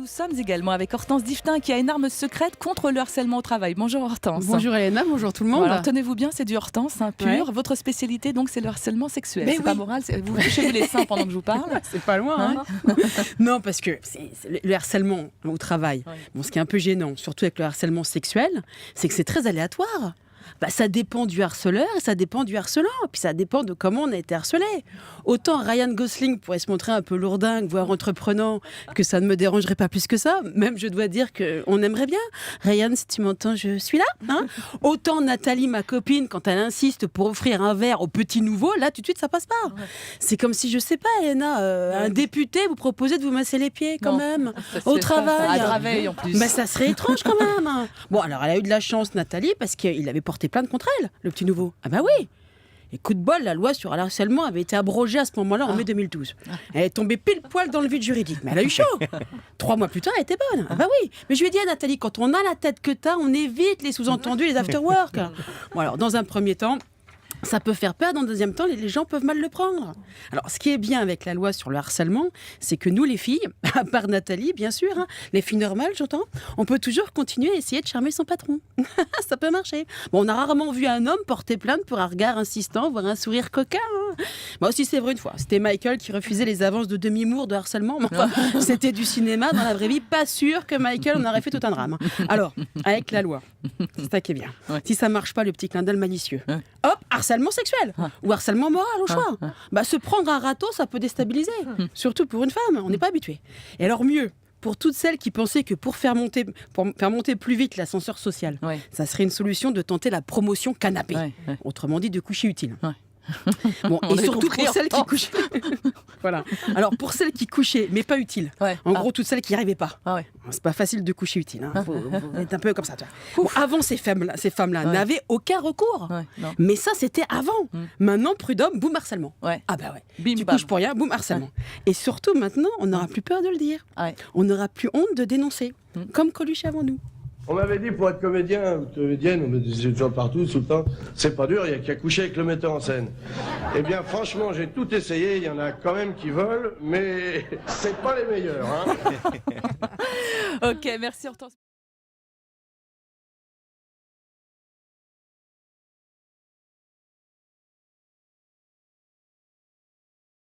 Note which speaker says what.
Speaker 1: sommes également avec Hortense Diftin qui a une arme secrète contre le harcèlement au travail. Bonjour Hortense.
Speaker 2: Bonjour Elena, bonjour tout le monde.
Speaker 1: Bon, alors tenez-vous bien, c'est du Hortense, pur.
Speaker 2: Ouais.
Speaker 1: Votre spécialité donc c'est le harcèlement sexuel.
Speaker 2: Mais
Speaker 1: C'est
Speaker 2: oui.
Speaker 1: pas moral, vous touchez-vous les seins pendant que je vous parle.
Speaker 2: C'est pas loin. Non, parce que c'est le harcèlement au travail,
Speaker 1: Ouais.
Speaker 2: bon, ce qui est un peu gênant, surtout avec le harcèlement sexuel, c'est que c'est très aléatoire. Ça dépend du harceleur et ça dépend du harcelant. Puis ça dépend de comment on a été harcelé. Autant Ryan Gosling pourrait se montrer un peu lourdingue, voire entreprenant, que ça ne me dérangerait pas plus que ça. Même je dois dire qu'on aimerait bien. Ryan, si tu m'entends, je suis là. Autant Nathalie, ma copine, quand elle insiste pour offrir un verre au petit nouveau, là tout de suite ça passe pas.
Speaker 1: Ouais.
Speaker 2: C'est comme si, je sais pas, Elena, un député vous proposait de vous masser les pieds quand
Speaker 1: Non,
Speaker 2: même.
Speaker 1: ça se
Speaker 2: Au
Speaker 1: fait pas,
Speaker 2: travail.
Speaker 1: ça. À Draveil en plus.
Speaker 2: Mais ça serait étrange quand même. Bon, alors elle a eu de la chance, Nathalie, parce qu'il avait porté plainte contre elle, le petit nouveau. Ah bah oui. Et coup de bol, la loi sur le harcèlement avait été abrogée à ce moment-là en mai 2012. Elle est tombée pile poil dans le vide juridique. Mais elle a eu chaud. 3 mois plus tard, elle était bonne. Ah bah oui. Mais je lui ai dit à Nathalie, quand on a la tête que t'as, on évite les sous-entendus, les after-work. Bon alors, dans un premier temps, ça peut faire peur, dans le deuxième temps, les gens peuvent mal le prendre. Alors, ce qui est bien avec la loi sur le harcèlement, c'est que nous, les filles, à part Nathalie, bien sûr, les filles normales, j'entends, on peut toujours continuer à essayer de charmer son patron. Ça peut marcher. Bon, on a rarement vu un homme porter plainte pour un regard insistant, voire un sourire coquin. Moi aussi, c'est vrai une fois. C'était Michael qui refusait les avances de demi-mour de harcèlement. Mais enfin, c'était du cinéma. Dans la vraie vie, pas sûr que Michael en aurait fait tout un drame. Alors, avec la loi, c'est ça qui est bien.
Speaker 1: Ouais.
Speaker 2: Si ça marche pas, le petit clin d'œil malicieux.
Speaker 1: Ouais.
Speaker 2: Hop, harcèlement sexuel ou harcèlement moral au choix. Bah, se prendre un râteau, ça peut déstabiliser. Surtout pour une femme, on n'est pas habitué. Et alors mieux, pour toutes celles qui pensaient que pour faire monter plus vite l'ascenseur social,
Speaker 1: Ouais.
Speaker 2: ça serait une solution de tenter la promotion canapé.
Speaker 1: Ouais, ouais.
Speaker 2: Autrement dit, de coucher utile.
Speaker 1: Ouais.
Speaker 2: Bon,
Speaker 1: On
Speaker 2: et
Speaker 1: a
Speaker 2: surtout
Speaker 1: compris,
Speaker 2: pour celles qui
Speaker 1: Hortense.
Speaker 2: couchaient. Voilà. Alors, pour celles qui couchaient, mais pas utiles.
Speaker 1: Ouais.
Speaker 2: En gros, toutes celles qui n'y arrivaient pas.
Speaker 1: Ah ouais.
Speaker 2: C'est pas facile de coucher utile. Faut être un peu comme ça. Tu vois. Bon, avant, ces femmes-là
Speaker 1: Ouais.
Speaker 2: n'avaient aucun recours.
Speaker 1: Ouais, non.
Speaker 2: Mais ça, c'était avant. Maintenant, prud'homme, boum, harcèlement.
Speaker 1: Ouais.
Speaker 2: Ah bah ouais.
Speaker 1: Bim,
Speaker 2: Tu
Speaker 1: bam.
Speaker 2: couches pour rien, boum, harcèlement. Et surtout, maintenant, on n'aura plus peur de le dire.
Speaker 1: Ouais.
Speaker 2: On n'aura plus honte de dénoncer. Comme Coluche avant nous.
Speaker 3: On m'avait dit pour être comédien ou comédienne, on me disait toujours partout, tout le temps, c'est pas dur, il y a qu'à coucher avec le metteur en scène. Eh bien franchement, j'ai tout essayé, il y en a quand même qui veulent, mais c'est pas les meilleurs.
Speaker 1: Ok, merci Hortense.